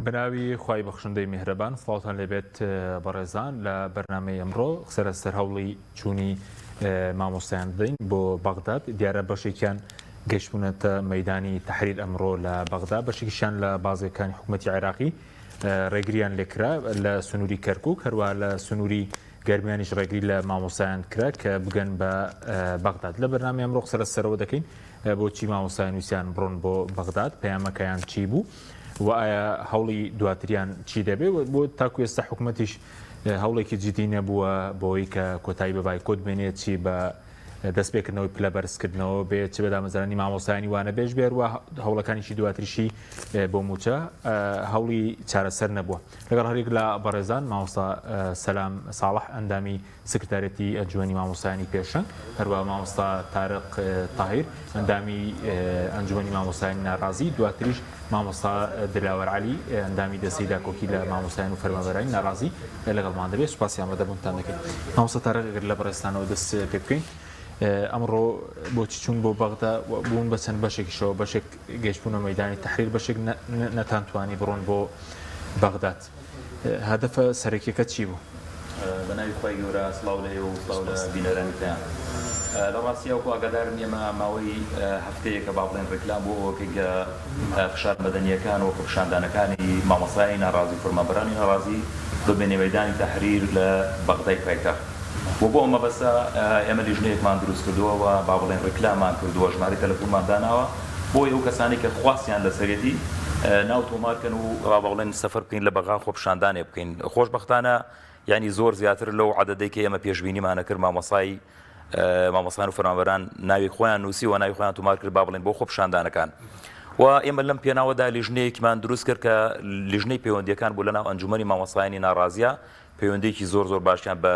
بناوی خوای بەخشندەی میهرەبان سڵاوتان لێبێت بەڕێزان لە بەرنامەی ئەمڕۆ سەر هەوڵی چوونی مامۆستایان بدەین بۆ بەغداد دیارە بەشێکیان گەشتبوونەتە مەیدانی تەحریر ئەمڕۆ لە بەغدا بەشێکیشیان لە بازرگەکانی حکوومەتی عێراقی ڕێگریان لێکرا لە سنووری کەرکووک هەروە لە سنووری گەرمیانیش ڕێگری لە مامۆستایان کرا کە بگەن بە بەغداد لە بەرنامی ئەمڕۆ سەرەوە دەکەین بۆچی مامۆستایان ویسیان بڕۆن بۆ بەغداد پەیامەکەیان چی بوو و ئایا هەوڵی دواتریان چی دەبێت بۆ تاکو ئێستا حکوومەتیش هەوڵێکی جدی نەبووە بۆی کە کۆتایی بەبای کۆت بێنێت چی بە دەستپێکردنەوەی پلە بەرزکردنەوە بێت چ بەدامەزرانی مامۆستایانی وانە بێژ بێر و هەوڵەکانیشی دواتریشی بۆ موچە هەوڵی چارەسەر نەبووە لەگەڵ هەرێک لە بەڕێزان مامۆستا سەلام ساڵح ئەندامی سکرتارەتی ئەنجومەنی مامۆستایانی پێشەنگ هەروە مامۆستا تارق تاهیر ئەندامی ئەنجومەنی مامۆستایانی ناڕازی دواتریش مامۆستا دلاوەر عەلی ئەندامی دەستەی داکۆکی لە مامۆستایان و فەرمانبەرانی ناڕازی لەگەڵمان دەبێت سوپاسیان بەدەبوونتان دەکەین مامۆستا تارق ئەگەر لە بەڕێستانەوە دەست پێ بکەین ئەمڕۆ بۆچی چوون بۆ بەغدا بوون بە چەند بەشێکیشەوە بەشێک گەشتبوونە مەیدانی تەحریر بەشێک نەتانتوانی بڕۆن بۆ بەغداد هەدەفە سەرەکیەکە چی بوو؟ بەناوی خۆی گەورە سڵاو لێ و سڵاو لە بینەرانتان لە ڕاستیەوە ئاگادارن ئێمە ماوەی هەفتەیەکە با بڵێن ڕێکلام بۆ ئەوەکە فشار مەدەنیەکان و پیشاندانەکانی مامۆستایانی ناڕازی فەرمانبەرانی ناڕازی ببێنێ مەیدانی تەحریر لە بەغدای پایتەخت و بۆ ئەمە بەسە ئێمە لیژنەیەکمان دروست کردووە و با بڵێن ڕێکلامان کردووە ژمارە تەلەفۆنمان داناوە بۆ ئەو کەسانی کە خواستیان لەسەرەتی ناو تۆمارکەن و با بڵێن سەفەر بکەین لە بەغا خۆپیشاندانێ بکەین خۆشبەختانە یعنی زۆر زیاتر لەو عەدەدەی کە ئێمە پێشبینیمانە کرد مامۆستایان و فەرمانبەران ناوی خۆیان نووسی و ناوی خۆیان تۆمار کرد با بڵێن بۆ خۆپیشاندانەکان و ئێمە لەم پێناوەدا لیژنەیەکمان دروست کرد کە لیژنەی پەیوەندیەکان بوو لەناو ئەنجومەنی مامۆستایانی ناڕازیە پەیوەندێکی زۆر باشیان بە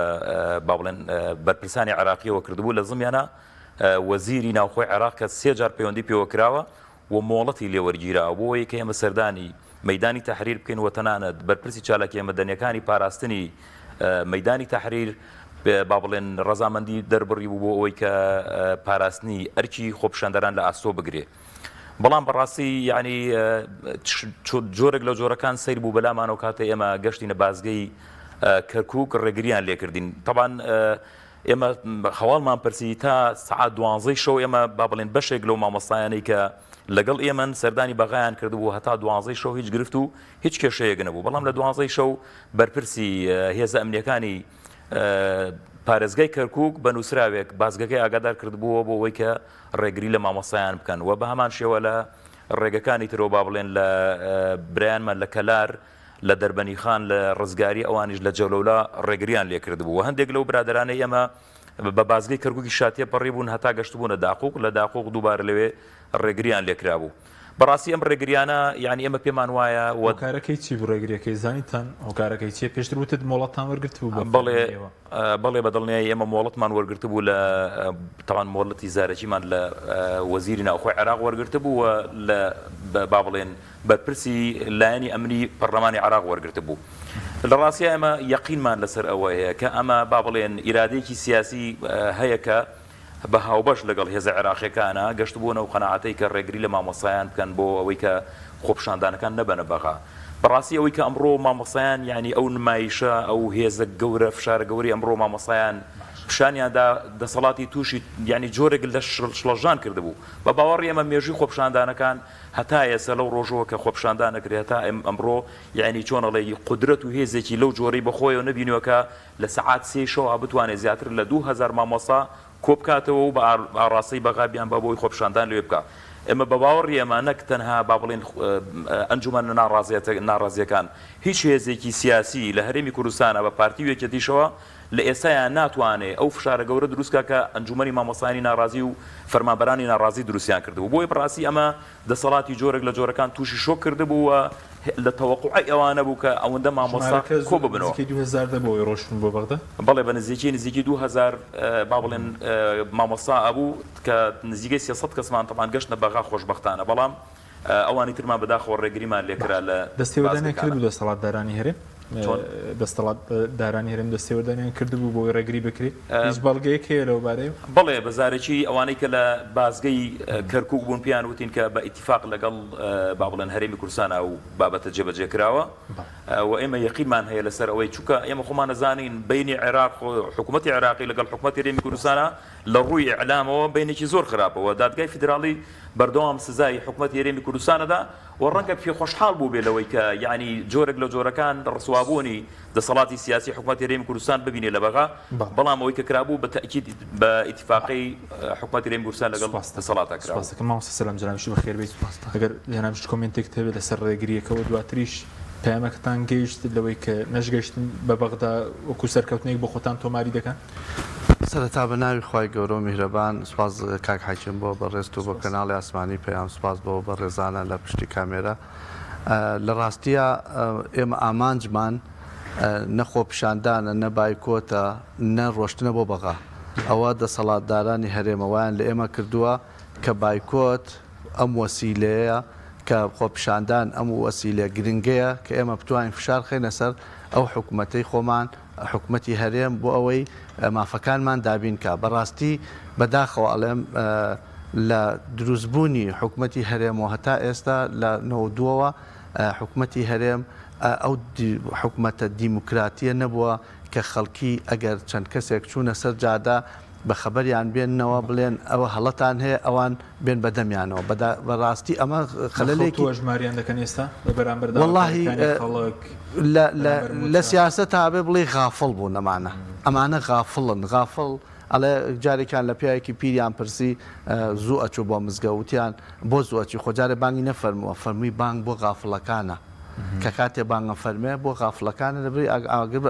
با بڵێن بەرپرسانی عێراقیەوە کردبوو لە زمانە وەزیری ناوخۆی عێراق کە 3 جار پەیوەندی پێوە کراوە و مۆڵەتی لێوەرگیراوە بۆ یەکە ئێمە سەردانی مەیدانی تەحریر بکەین و تەنانەت بەرپرسی چالاکی مەدەنیەکانی پاراستنی مەیدانی تەحریر با بڵێن ڕەزامەندی دەربڕی بوو بۆ ئەوەی کە پاراستنی ئەرکی خۆپیشاندەران لە ئاستۆ بگرێ بەڵام بەڕاستی یعنی جۆرێک لە جۆرەکان سیر بوو بەلامانەوە کاتە ئێمە گەشتینە بازگەی کەرکووک ڕێگریان لێکردین طبعا ئێمە هەواڵمان پرسی تا سعات 12 شەو ئێمە با بڵێن بەشێک لەو مامۆستایانەی کە لەگەڵ ئێمە سەردانی بەغایان کردبوو هەتا 12 شەو هیچ گرفت و هیچ کێشەیەک نەبوو بەڵام لە 12 شەو بەرپرسی هێزە ئەمنیەکانی پارێزگای کەرکووک بە نووسراوێک بازگەکەی ئاگادار کردبووە بۆ ئەوەی کە ڕێگری لە مامۆستایان بکەن و بە هەمان شێوە لە ڕێگەکانی ترەوە با بڵێن لە برایانمان لە کەلار لە دەربەنی خان لە ڕزگاری ئەوانیش لە جەولەولا ڕێگریان لێکردبوو هەندێک لەو برادرانەی ئێمە بە بازگەی کەرکووکی شاتیە پەڕی بوون هەتا گەشتبوونە داقوق لە داقوق دووبارە لەوێ ڕێگریان لێکرا بوو بەڕاستی ئەم ڕێگریانە یعنی ئێمە پێمان وایە هۆکارەکەی چی بوو ڕێگریەکەی زانیتان هۆکارەکەی چیە پێشتر وتت مۆڵەتان وەرگرت بوو بەڵێ بەدڵنیایی ئێمە مۆڵەتمان وەرگرت بوو لە تاوان مۆڵەتی زارەکیمان لە وەزیری ناوخۆی عێراق وەرگرت بوو و لە با بڵێن بەرپرسی لایەنی ئەمنی پەرلەمانی عێراق وەرگرت بوو لە ڕاستیە ئێمە یەقینمان لەسەر ئەوەیە کە ئەمە با بڵێن ئیرادەیەکی سیاسی هەیە کە بە هاوبەش لەگەڵ هێزە عێراقیەکانە گەشتبوونە و قەناعەتەی کە ڕێگری لە مامۆستایان بکەن بۆ ئەوەی کە خۆپیشاندانەکان نەبەنە بەغا بەڕاستی ئەوەی کە ئەمڕۆ مامۆستایان یعنی ئەو نمایشە ئەو هێزە گەورە فشارە گەوری ئەمڕۆ مامۆستایان پیشانیاندا دەسەڵاتی تووشی یعنی جۆرێک لە شڵەژان کردبوو بە باوەڕی ئێمە مێژووی خۆپیشاندانەکان هەتا ئێستا لەو ڕۆژەوە کە خۆپیشاندانەکرێت تا ئەمڕۆ یعنی چۆنەڵێ قودرەت و هێزێکی لەو جۆرەی بەخۆیەوە نبینیوە کە لە سەعات 3 شەو بتوانێت زیاتر لە 2000 مامۆستا کۆبکاتەوە و بە ئاڕاستەی بەغابیان بە بۆی خۆپیشاندان لێ بکە ئێمە بە باوەڕی ئێمە نەک تەنها با بڵێن ئەنجومەن ناڕازیەکان هیچ هێزێکی سیاسی لە هەرێمی کوردستانە بە پارتی وێکێتیشەوە لە ئێستایان ناتوانێت ئەو فشارە گەورە دروستکە کە ئەنجومەنی مامۆستایانی ناڕازی و فەرمانبەرانی ناڕازی دروستیان کردبوو بۆی بەڕاستی ئەمە دەسەڵاتی جۆرێک لە جۆرەکان تووشی شۆک کردبووە لە تەوەقوعی ئەوانە بوو کە ئەوەندە مامۆستا کۆ ببنەوە 2000 دەبەوەی ڕۆشتن بۆ بەغدا بەڵێ بە نزیکی 2000 با بڵێن مامۆستا ئەبوو کە نزیگەی 300 کەسمان تەمان گەشتە بەغا خۆشبەختانە بەڵام ئەوانی ترمان بەداخەوە ڕێگریمان لێکرا لە دەستێوەدانێک کرد و دەسەڵاتدارانی هەرێم دەستەڵات دارانی هەرێم دەستێوەدانیان کردبوو بۆی ڕێگری بکرێت هیچ بەڵگەیەک هەیە لەو بارەیە بەڵێ بەزارێکی ئەوانەی کە لە بازگەی کەرکووک بوون پیان وتین کە بە ئیتیفاق لەگەڵ با بڵێن هەرێمی کوردستانە و بابەتە جێبەجێکراوە و ئێمە یەقینمان هەیە لەسەر ئەوەی چووکە ئێمە خۆمان نەزانین بینی عێراق حکوومەتی عێراقی لەگەڵ حکوومەتی هەرێمی کوردستانە لە ڕووی ئیعلامەوە بینێکی زۆر خراپەوە دادگای فیدراڵی بەردەوام سزای حکوومەتی هەرێمی کوردستانەدا و ڕەنگە پێ خۆشحاڵ بوو بێ لەوەی کە یعنی جۆرێک لە جۆرەکان ڕسوابوونی دەسەڵاتی سیاسی حکوومەتی هەرێمی کوردستان ببینێ لە بەغا بەڵام ئەوەی کە کرابوو بە تەکید بە ئیتیفاقی حکوومەتی هەرێمی کوردستان لەگەڵ دەسەڵاتە کرا ماوەستا سەلام جەنابی بەخێر بێت ئەگەر جەنابی کۆمنتێک هەبێت لەسەر ڕێگریەکەەوە دواتریش پەیامەکەتان گەیشت لەوەی کە نەشگەشتن بە بەغدا وەکو سەرکەوتنێک بۆ خۆتان تۆماری دەکەن سەرەتا بە ناوی خی گەورە و میهرەبان سوپاس کاک حاکم بۆ بەڕێست و بۆ کەناڵی ئاسمانی پێیان سوپاس بۆ بە ڕێزانە لە پشتی کامێرە لە ڕاستیە ئێمە ئامانجمان نەخۆپشاندانە نەبایکۆتە نەڕۆشتنە بۆ بەغا ئەوە دەسەڵاتدارانی هەرێمەوەیان لە ئێمە کردووە کە بایکۆت ئەم وەسیلەیە کە خۆپشاندان ئەم وەسیلە گرنگەیە کە ئێمە بتوانین فشار خێنە سەر ئەو حکوومەتەی خۆمان حکوومەتی هەرێم بۆ ئەوەی مافەکانمان دابین کە بەڕاستی بەداخەوە ئەڵێم لە دروستبوونی حکوومەتی هەرێمەوە هەتا ئێستا لە نەوەدووەوە حکوومەتی هەرێم ئەو حکوومەتە دیموکراتیە نەبووە کە خەڵکی ئەگەر چەند کەسێک چوونە سەر جادا بە خەبەریان بێننەوە بڵێن ئەوە هەڵەتان هەیە ئەوان بێن بەدەمیانەوە بەڕاستی ئەمە خەلەلێکی ژماریان دەکەن ئێستا بەرامبەر واللهی لە سیاست تابێ بڵێ غافڵ بوو نەمانە ئەمانە غافڵن غافڵ ئەڵێ جارێکیان لە پیاوێکی پیریان پرسی زوو ئەچوو بۆ مزگەوتیان بۆ زووەچی خۆجارێ بانگی نەفەرمووە فەرمووی بانگ بۆ غافڵەکانە کە کاتێ بانگە فەرمێ بۆ غافڵەکانە دەبێت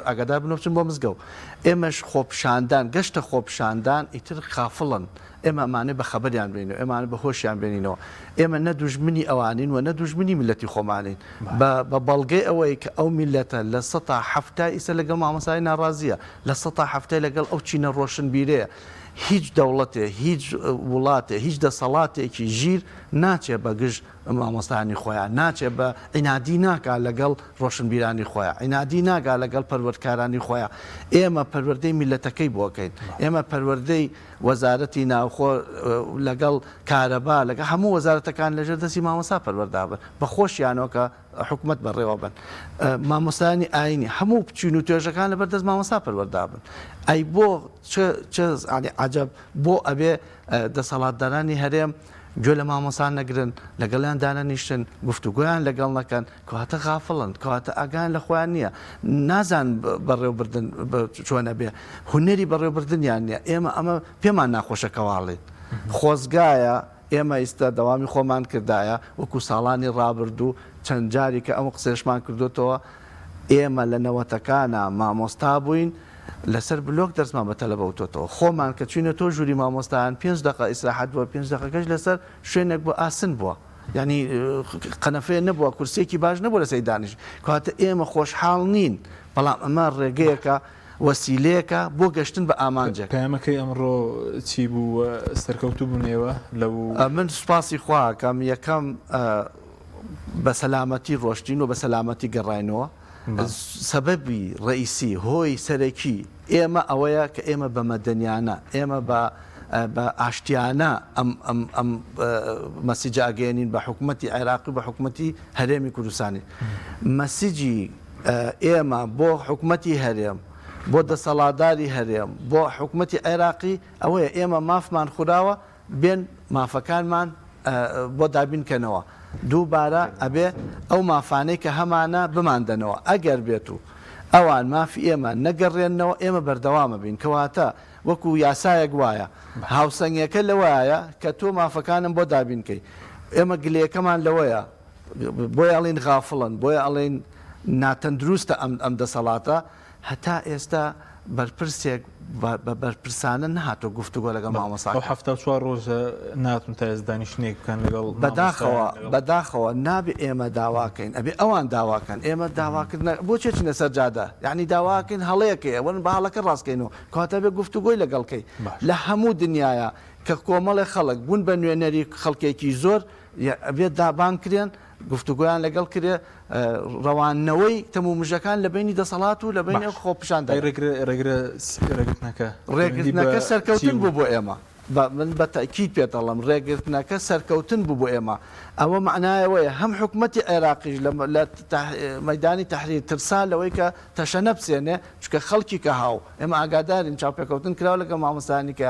ئاگادار بنوچن بۆ مزگەوت ئێمەش خۆپشاندان گەشتە خۆپشاندان ئیتر خافڵن ئێمە ئەمانە بە خەبەریان بینەوە ئێمانە بە هۆشیان بێنینەوە ئێمە نە دوژمنی ئەوانین و نە دوژمنی میلەتی خۆمانین بە بەڵگەی ئەوەی کە ئەو میلەتە لە ١٧ ئیسە لەگەڵ مامۆسای ناڕازیە لە ١٧ لەگەڵ ئەو چینە ڕۆشنبیرەیە هیچ دەوڵەتێ هیچ وڵاتێ هیچ دەسەڵاتێکی ژیر ناچێت بە گشت مامۆستانی خۆیان ناچێت بە عینادی ناکا لەگەڵ ڕۆشنبیرانی خۆیان عینادی ناگا لەگەڵ پەروەردکارانی خۆیان ئێمە پەروەردەی میلەتەکەی بۆکەین ئێمە پەروەردەی وەزارەتی ناوخۆ لەگەڵ کارەبا لەگە هەموو وەزارەتەکان لەژێر دەستی مامۆستا پەروەردابن بە خۆشیانەوە کە حکوومەت بەڕێوە بن مامۆستانی ئاینی هەموو بچین و توێژەکان لەبەر دەست مامۆستا پەروەردابن ئەی بۆ عجەب بۆ ئەبێ دەسەڵاتدارانی هەرێم گوێ لە مامۆسان نەگرن لەگەڵیان دانەنیشتن گفتوگویان لەگەڵ نەکەن کەواتە غافڵن کەواتە ئاگان لە خۆیان نییە نازان بەڕێوەبردن چۆنە بێ هونەری بەڕێوەبردنیان نییە ئێمە ئەمە پێمان ناخۆشە کەواڵێ خۆزگایە ئێمە ئیستا دەوامی خۆمان کردایە وەکو ساڵانی ڕابردوو چەند جاری کە ئەم قسێشمان کردوتەوە ئێمە لە نەوەتەکانە مامۆستا بووین لەسەر بلۆک دەرسمان بە تەلەبەوتۆتەوە خۆمان کە چوینە تۆ ژووری مامۆستایان 5 دقه ئیسراحەت بووە 5 دقەکەش لەسەر شوێنێک بۆ ئاسن بووە ینی قەنەفەیە نەبووە کورسێکی باش نەبوو لەسەری دانیش کەواتە ئێمە خۆشحاڵ نین بەڵام ئەمە ڕێگەیەکە وەسیلەیەکە بۆ گەشتن بە ئامانجێک پەیامەکەی ئەمڕۆ چی بوو سەرکەوتوو بوونێەوە لەو من سوپاسی خواکەم یەکەم بە سەلامەتی ڕۆشتین و بە سەلامەتی گەڕاینەوە سەبەبی ڕئیسی هۆی سەرەکی ئێمە ئەوەیە کە ئێمە بە مەدەنیانە ئێمە بە ئاشتیانە ئەم مەسیجە ئەگەێنین بە حکوومەتی عێراقی بە حکوومەتی هەرێمی کوردستانی مەسیجی ئێمە بۆ حکوومەتی هەرێم بۆ دەسەڵاتداری هەرێم بۆ حکوومەتی عێراقی ئەوەیە ئێمە مافمان خوراوە بێن مافەکانمان بۆ دابینکەنەوە دووبارە ئەبێ ئەو مافانەی کە هەمانە بماندنەوە ئەگەر بێت و ئەوان مافی ئێمە نەگەڕێنەوە ئێمە بەردەوامە بین کەواتە وەکو یاسایەک وایە هاوسەنگەکە لەوایە کە تۆ مافەکانم بۆ دابینکەی ئێمە گلەکەمان لەوەیە بۆی ئەڵین غافڵن بۆیە ئەڵین ناتەندروستە ئەم دەسەڵاتە هەتا ئێستا بەرپرسێک بەرپرسانە نهاتۆ گفتوگۆ لەگەڵ مامۆستا 74 ڕۆژە ناتون تا ئێستا دانیشتنێک بکەن لەگەڵ بەداخەوە نابێ ئێمە داواکەین ئەبێ ئەوان داواکەن ئێمە داواکردن بۆ چێچینە سەر جادە یعنی داواکەین هەڵەیەکەی ئەوەن بە هەڵەکە ڕاستکەینەوە کەواتە بێ گفتوگۆی لەگەڵکەی لە هەموو دنیاە کە کۆمەڵی خەڵک بوون بە نوێنەری خەڵکێکی زۆر بێت دابانکرێن گفتوگویان لەگەڵ کرێ ڕەوانەوەی تەمومژەکان لە بینی دەسەڵات و لە بینی خۆپشاندا ڕێگرتنەکە سەرکەوتن بوو بۆ ئێمە من بە تاکید پێ دەڵم ڕێگرتنەکە سەرکەوتن بوو بۆ ئێمە ئەوە معنایەوەیە هەم حکوومەتی عێراقیش لە مەدانی تەحریر ترسا لەوەی کە تەشەنە بسێنێ چکە خەڵکی کە هاو ئێمە ئاگادارین چاوپێکەوتن کراوە لەگە مامۆستانی کە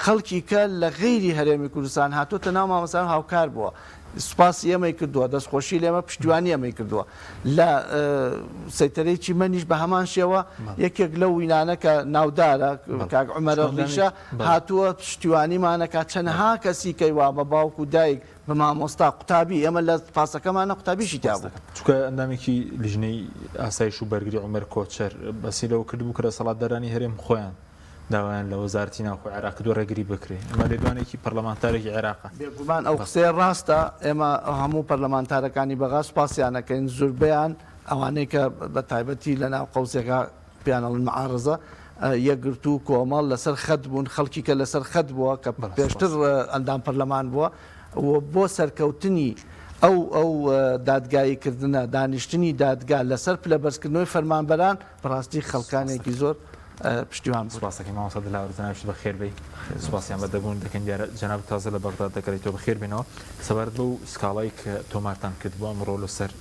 خەڵکی کە لە غیری هەرێمی کوردستان هاتووەتە ناو مامۆستان هاوکار بووە سوپاسی ئێمەی کردووە دەستخۆشی لێمە پشتیوانی ئەمەی کردووە لە سەیتەرەی چیمەنیش بە هەمان شێوە یەکێک لەو وینانە کە ناودارە کاک عومەرە ڕیشە هاتووە پشتیوانیمانەکە چەندها کەسی کەیوا بە باوک و دایک بە مامۆستا قوتابی ئێمە لە پاسەکەمانە قوتابیشی تیابوو چکە ئەندامێکی لیژنەی ئاسایش و بەرگری عومەر کۆچەر بەسی لەوە کردبوو کە سەڵاتدارانی هەرێم خۆیان داوایان لە وەزارەتی ناوخۆی عێراق دو ڕێگری بکرێ ئەمە لێدوانێکی پەرلەمانتارێکی عێراقە بێگومان ئەو قسەیە ڕاستە ئێمە هەموو پەرلەمانتارەکانی بەغا سوپاسیانەکەین زۆربیان ئەوانەی کە بە تایبەتی لە ناو قەوسێکە پیانەڵن مەعارەزە یەکگرت و کۆمەڵ لەسەر خەت بوون خەڵکی کە لەسەر خەت بووە کە پێشتر ئەندام پەرلەمان بووە بۆ سەرکەوتنی ئەو دادگاییکردنە دانیشتنی دادگا لەسەر پلەبەرزکردنەوەی فەرمانبەران بەڕاستی خەڵکانێکی زۆر پشتیوان سوپاسەکەی مامۆستا دلاوەرزاناویش بەخێر بێ سوپاسیان بەدەبوون دەکەن دیارە جەناب تازە لە بەغداد دەکەیتەوە بەخێر بێنەوە سەبارەت بەو سکاڵایی کە تۆمارتان کردبووە ئەمڕۆ لەسەر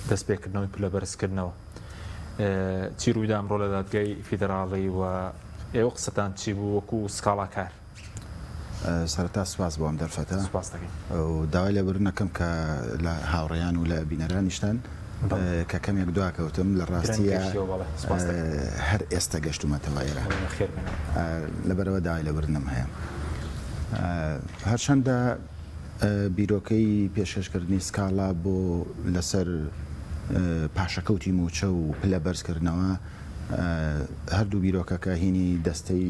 دەستپێکردنەوەی پلەبەرزکردنەوە چی ڕوویدا ئەمڕۆ لە دادگای فیدراڵی و ئێوە قسەتان چی بوو وەکو سکاڵا کار سەرەتا سوپاس بۆ ئەم دەرفەتە سوپاس دەکەین و داوای لێبوورنەکەم کە لە هاوڕێیان و لە بینەرانیشتان کە کەمێک دواکەوتم لە ڕاستیە هەر ئێستا گەشتومەتەوە ئێرە لەبەرەوە داوای لێبوورنم هەیە هەرچەندە بیرۆکەی پێشکەشکردنی سکاڵا بۆ لەسەر پاشەکەوتی موچە و پلە بەرزکردنەوە هەردوو بیرۆکەکە هینی دەستەی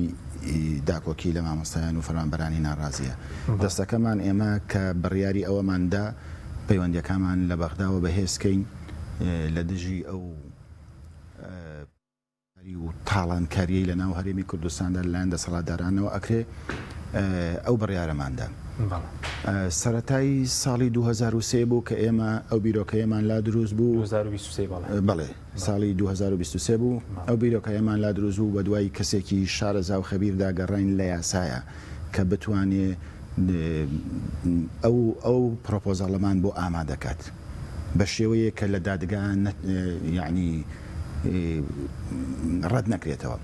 داکۆکی لە مامۆستایان و فەرمانبەرانی ناڕازیە دەستەکەمان ئێمە کە بڕیاری ئەوەماندا پەیوەندیەکانمان لە بەغداوە بەهێزکەین لە دژی ئەو و تاڵانکاریەی لە ناو هەرێمی کوردستاندا لەلایەن دەسەڵاتدارانەوە ئەکرێ ئەو بڕیارەماندا سەرەتای ساڵی 2023 بوو کە ئێمە ئەو بیرۆکەیەمان لا دروست بوو بەڵێ ساڵی 2023 بوو ئەو بیرۆکەیەمان لا دروست بوو بە دوای کەسێکی شارەزا و خەبیردا گەڕین لە یاسایە کە بتوانێ ئەو پرۆپۆزەڵەمان بۆ ئامادەکات بە شێوەیە کە لە دادگان یعنی ڕەت نەکرێتەوە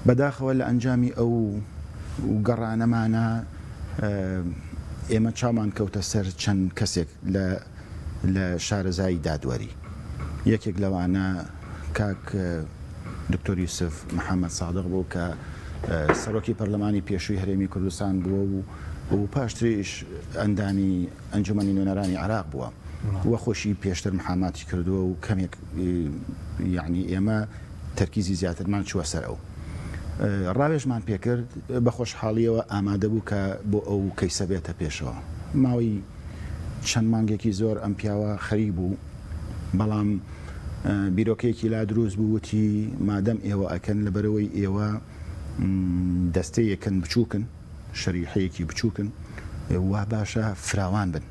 بەداخەوە لە ئەنجامی ئەو گەڕانەمانە ئێمە چامان کەوتە سەر چەند کەسێک لە شارەزایی دادوەری یەکێک لەوانە کاک دکتۆر یوسف محەممەد سادق بوو کە سەرۆکی پەرلەمانی پێشووی هەرێمی کوردستان بووە و پاشتریش ئەندانی ئەنجومەنی نوێنەرانی عێراق بووە وە خۆشی پێشتر محاماتی کردووە و کەمێک یعنی ئێمە تەرکیزی زیاترمان چووە سەر ئەو ڕاوێژمان پێکرد بە خۆشحاڵیەوە ئامادە بوو کە بۆ ئەو کەیسە بێتە پێشەوە ماوەی چەند مانگێکی زۆر ئەم پیاوە خەریک بوو بەڵام بیرۆکەیەکی لا دروست بوو وتی مادەم ئێوە ئەکەن لەبەرەوەی ئێوە دەستەیەکن بچووکن شەریحەیەکی بچووکن وا باشە فراوان بن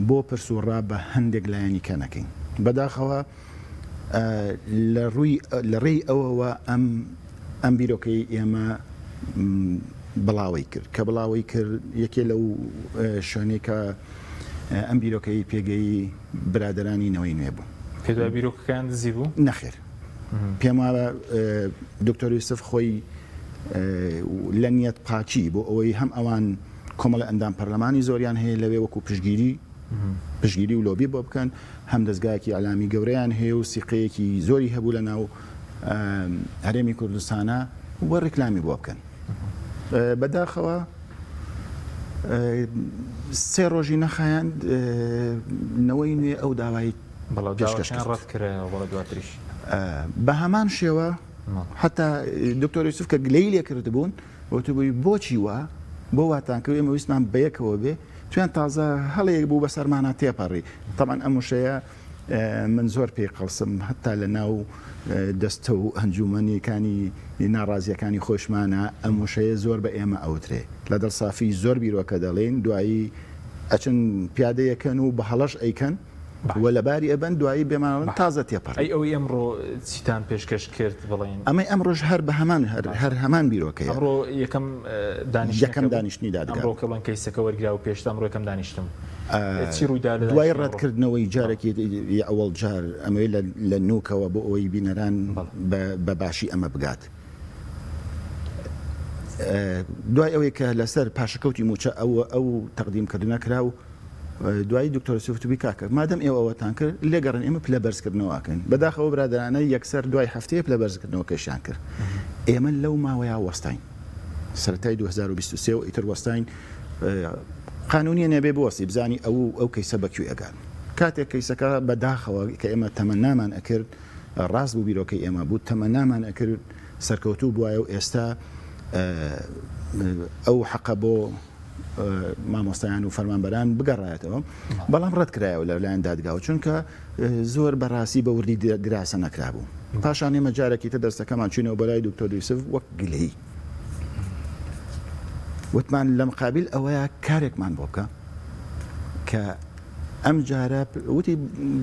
بۆ پرسوڕا بە هەندێک لایەنی کە نەکەین بەداخەوە لە ڕێی ئەوەوە ئەم بیرۆکەی ئێمە بڵاوی کرد کە بڵاوی کرد یەکێ لەو شوێنێک کە ئەم بیرۆکەی پێگەی برادرانی نەوەی نوێ بوو پێدوای بیرۆکەکان دزی بوو نەخێر پێم وایە دکتۆر یوسف خۆی لە نیەت پاچی بۆ ئەوەی هەم ئەوان کۆمەڵە ئەندام پەرلەمانی زۆریان هەیە لەوێ وەکو پشگیری و لۆبی بۆ بکەن هەم دەستگایەکی ئەلامی گەورەیان هەیە و سیقەیەکی زۆری هەبوو لە ناو هەرێمی کوردستانە وە ڕێکلامی بۆ بکەن بەداخەوە سێ ڕۆژی نەخایاند نەوەی نوێ ئەو داوای ڕەت کرێ وەڵە دواتریش بە هەمان شێوە حتا دکتۆر یوسف کە گلەی لێ کرد بوون وتبووی بۆچی وە بۆ واتانکەوێ ئێمە ویستمان بەیەکەوە بێ توێن تازە هەڵەیەک بوو بە سەرمانە تێپەڕی تەمان ئەم وشەیە من زۆر پێی قەڵسم هەتا لە ناو دەستە و ئەنجومەنیەکانی ناڕازیەکانی خۆشمانە ئەم وشەیە زۆر بە ئێمە ئەوترێ لە دڵسافی زۆر بیرۆکە دەڵێن دوایی ئەچن پیادەیەکەن و بە هەڵەش ئەیکەن وە لەباری ئەبەن دوایی بێمانەوە تازە تێپەڕ ئەی ئەوەی ئەمڕۆ چیتان پێشکەش کرد بڵێن ئەمەی ئەمڕۆژ هەر بە هەر هەمان بیرۆکەیە ئەمڕۆ یەکەم یەکەم دانیشتنی دادگا ئەمڕۆ کەڵەن کەیسەکە وەرگرا و پێشتا ئەمڕۆ یەکەم دانیشتم چی ڕوویدا لە دوای ڕەتکردنەوەی جارێکی ئەوەڵ جار ئەمەوەی لە نوکەوە بۆ ئەوەی بینەران بە باشی ئەمە بگات دوای ئەوەی کە لەسەر پاشەکەوتی موچە ئەو تەقدیمکردنە کرا و دوای دکتۆر سوفتوبی کاکە مادەم ئێوە ئەوەتان کرد لێگەڕن ئێمە پلە بەرزکردنەوەکەن بەداخەوە برادرانە یەکسەر دوای هەفتەیە پلە بەرزکردنەوە کەشیان کرد ئێمە لەو ماوەیە وەستین سەرەتای 2023 و ئیتر وەستین قانونیە نەبێ بوەسی بزانی ئەو کەیسە بەکوێ ئەگات کاتێک کەیسەکە بەداخەوە کە ئێمە تەمەنامان ئەکرد ڕاست بوو بیرۆکەی ئێمە بوو تەمەنامان ئەکرد سەرکەوتوو بووایە و ئێستا ئەو حەقە بۆ مامۆستایان و فەرمانبەران بگەڕایەتەوە بەڵام ڕەتکرایەوە لەلایەن دادگاوە چونکە زۆر بەڕاستی بە وردی دراسە نەکرابوو پاشان ئێمە جارێکی تر دەستەکەمان چوینەوە بەلای دکتۆر یوسف وەک گلەی وتمان لە مقابل ئەوەیە کارێکمان بۆ بکە کە ئەم جارە وتی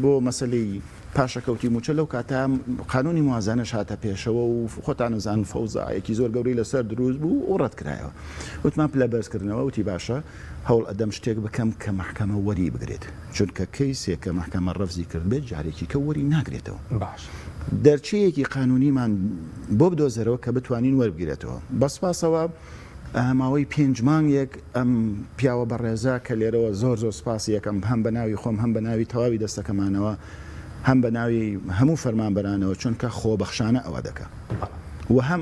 بۆ مەسلەی پاشەکەوتی موچە لەو کاتە قانونی موازانە هاتە پێشەوە و خۆتان نزان فەوزایەکی زۆر گەورەی لەسەر دروست بوو و ڕەتکرایەوە وتمان پلە بەرزکردنەوە وتی باشە هەوڵ ئەدەم شتێک بکەم کە محکەمە وەری بگرێت چونکە کەیسێک کە محکەمە ڕەفزی کرد بێت جارێکی کە وەری ناگرێتەوە باش دەرچەیەکی قانونیمان بۆ بدۆزەرەوە کە بتوانین وەربگرێتەوە بەسپاسەوە ماوەی 5 مانگێک ئەم پیاوە بەڕێزا کە لێرەوە زۆر سوپاسی یەکەم هەم بە ناوی خۆم هەم بە ناوی تەواوی دەستەکەمانەوە هەم بە ناوی هەموو فەرمانبەرانەوە چونکە خۆبەخشانە ئەوە دەکە و هەم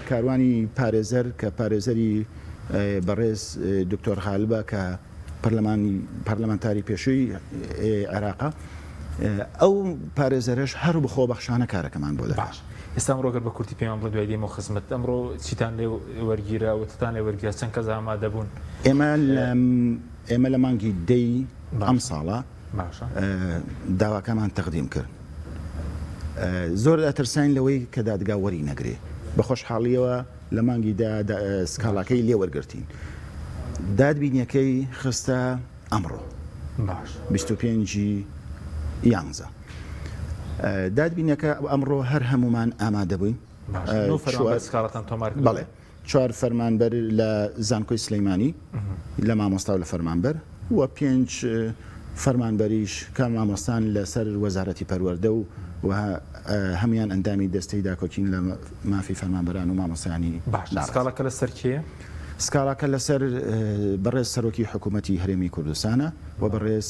کاروانی پارێزەر کە پارێزەری بەڕێز دکتۆر خالبە کە پەرلەمانتاری پێشووی عێراقا ئەو پارێزەرش هەر بە خۆبەخشانە کارەکەمان بۆ دەباش ئێستا ڕۆگەر بە کورتی پێیان بڵ دوای دێمە خزمەت ئەمڕۆ چیتان لێ وەرگیرە وتتان لێ وەرگیرە چەند کەس ئامادە بوون ئێمە لە مانگی دەی ئەم ساڵە داواکەمان تەقدیم کرد زۆر ئەترساین لەوەی کە دادگا وەری نەگرێ بە خۆشحاڵیەوە لە مانگی سکاڵاکەی لێ وەرگرتین دادبینیەکەی خستە ئەمڕۆ 25 یانزە دادبینەکە ئەمڕۆ هەر هەمومان ئامادە بووین بەڵێ 4 فەرمانبەر لە زانکۆی سلەیمانی لە مامۆستا و لە فەرمانبەر و 5 فەرمانبەریش کە مامۆستان لەسەر وەزارەتی پەروەردە و هەمیان ئەندامی دەستەی داکۆچین لە مافی فەرمانبەران و مامۆستانی سکاڵەکە لەسەر کێ؟ سکاڵەکە لەسەر بەڕێز سەرۆکی حکوومەتی هەرێمی کوردستانە و بەڕێز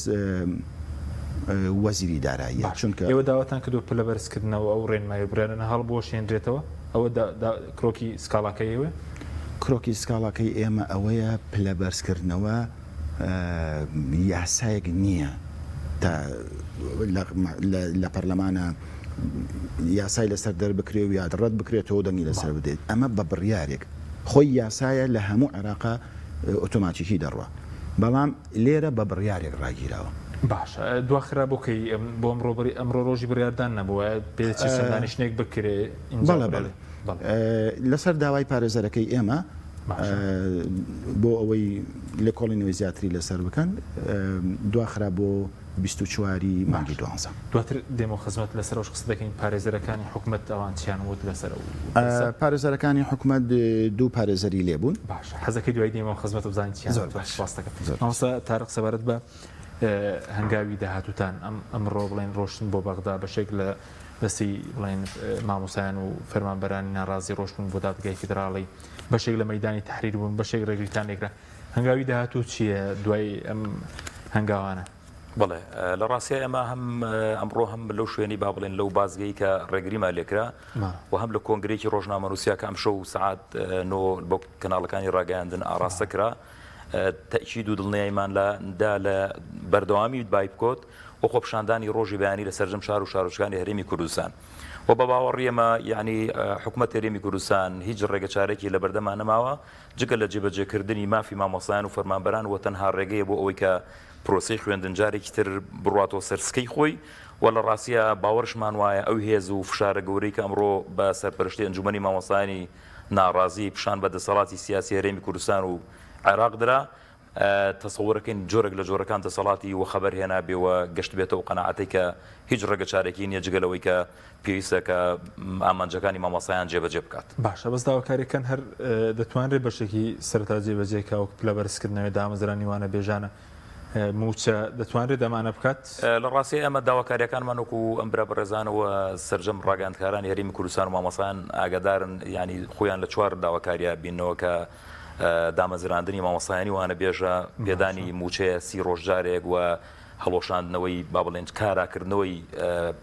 وەزیری داراییە چونکە ئێوە داواتان کردو پلە بەرزکردنەوە ئەو ڕێنمایی برێنە هەڵ بۆ شێنرێتەوە ئەوە کڕۆکی سکاڵاکەیەوە کڕۆکی سکاڵاکەی ئێمە ئەوەیە پلە بەرزکردنەوە یاسایەک نییە تا لە پەرلەمانە یاسای لەسەر دەربکرێ و یاد ڕەت بکرێتەوە دەنگی لەسەر بدێت ئەمە بە بڕیارێک خۆی یاسایە لە هەموو عێراقا ئۆتۆماتیکی دەڕوە بەڵام لێرە بە بڕیارێک ڕاگیراوە باش دواخرا بۆکەی بۆ ئەمڕۆ ڕۆژی بڕاردان نەبووە پێچی سەردانیشتێک بکرێ لەسەر داوای پارێزەرەکەی ئێمە بۆ ئەوەی لە کۆڵینەوەی زیاتری لەسەر بکەن دواخرا بۆ 24 مانگی دوانزە دواتر دێمە خزمەت لەسەر ئەوش قسە دەکەین پارێزەرەکانی حکومەت ئەوان چیان وت لەسەر پارێزەرەکانی حکومەت 2 پارێزەری لێبوون باش حەزەکەی دوای دێمە خزمەت بزانین چیان باستەکە مامۆستا تارق سەبارەت بە هەنگاوی داهاتوتان ئەمڕۆ بڵێن ڕۆشتن بۆ بەغدا بەشێک لە دەستی بڵێن مامۆسایان و فەرمانبەرانی ناڕازی ڕۆشتن بۆ دادگای فیدراڵی بەشێک لە مەیدانی تەحریر بوون بەشێک ڕێگریتان لێکرا هەنگاوی داهاتوو چییە دوای ئەم هەنگاوانە بڵێ لە ڕاستیە ئێمە هەم ئەمڕۆ هەم لەو شوێنی با بڵێن لەو بازگەی کە ڕێگریمان لێکرا و هەم لە کۆنگرێکی ڕۆژنامە نووسیا کە ئەم شەو سعات 9 بۆ کەناڵەکانی ڕاگەیاندن ئاڕاستە کرا تەکید و دڵنیایمان لە بەردەوامی بای بکۆت و خۆپشاندانی ڕۆژی بەیانی لە سەرجەم شار و شارۆچکانی هەرێمی کوردستان و بە باوەڕی ئێمە یعنی حکوومەت هەرێمی کوردستان هیچ ڕێگە چارێکی لە بەردەمان نەماوە جگە لە جێبەجێکردنی مافی مامۆستایان و فەرمانبەران و تەنها ڕێگەیە بۆ ئەوەی کە پرۆسی خوێندن جارێکی تر بڕاتەوە سەرسکەی خۆی و لە ڕاستیە باوەڕشمان وایە ئەو هێز و فشارە گەورەی کە ئەمڕۆ بە سەرپەرشتی ئەنجومەنی مامۆستایانی ناڕازی پیشان بە دەسەڵاتی سیاسی هەرێمی کوردستان و عێراق درا تەسەوڕەکەین جۆرێک لە جۆرەکان دەسەڵاتی و خەبەر هێنا بێەوە گەشت بێتەوە قەنەعەتی کە هیچ ڕێگە چارێکی نییە جگەلەوەی کە پێویستە کە ئامانجەکانی مامۆسایان جێبەجێ بکات. باشە بەس داواکاریەکان هەر دەتوانرێت بەشێکی سەرتا جێبەجێکەوە پلە بەرزکردنەوەی دامەزرانی وانە بێژانە موچە دەتوانرێت دەمانە بکات. لە ڕاستی ئەمە داواکاریەکانمان وەکو ئەم برا بەڕێزانەوە سەرجەم ڕاگەاندکارانی هەرێمی کوردستان و مامۆسایان ئاگادارن ینی خۆیان لە چوار داواکاریە بینەوە کە دامەزراندنی مامۆسایانی وانە بێژە بێدانی موچەیە 30 ڕۆژجارێک و هەڵۆشاندنەوەی با بڵێن کاراکردنەوەی